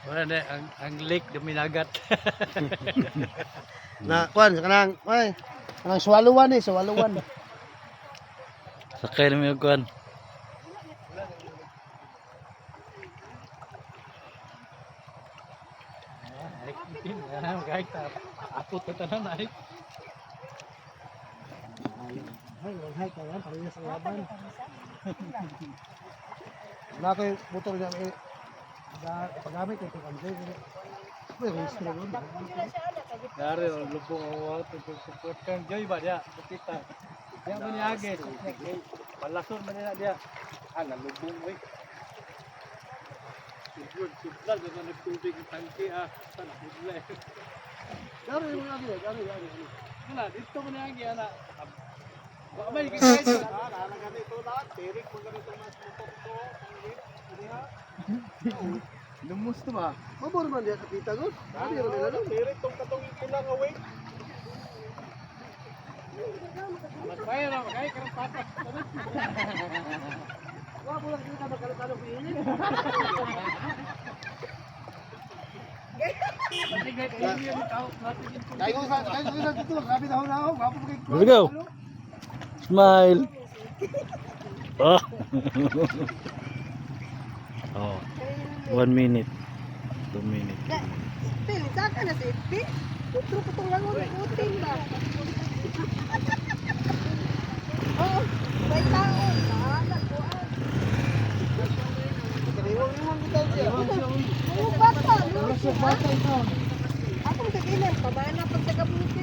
Wala na, ang lake duminagat. Na kuan kanang ay kanang swaluwan eh, swaluwan. Sakay namin yung kuhan. Kahit apot na tanan ay. Ay, hay kayan pareha sa laban. Na koy motor niya eh. Pagamit ito kanjay. Ay, gusto ron. Dari lubong ang water support kan joy ba dia kita. Dia man age. Palason man dia. Nalubong oi. Sublag na nagtubig ang tangke sana bigla. Dari mo lagi, dari. Wala dito man age ana. Wa may kahit Ana ganito na, tirik mo ganito mas motor ko. Lumus to ba? Mabor man dia kapita ko. Dari ro nila. Tirik tong katong ilang away. magbayar ako kay karang patas. Wa bulan kita bakal-bakal ini. Kayo sa dito, grabe daw na ako. Gapo kay. Here we go. Smile. Oh. Oh. 1 minute. 2 minutes. Pil, saka na si Pil. Putro ko itong langon, putin ba? Oo, may taon. Bahala ko ah. Iwan kita siya. Mga bata, luto ah. Akong kagilan, pamana pag tagabuto.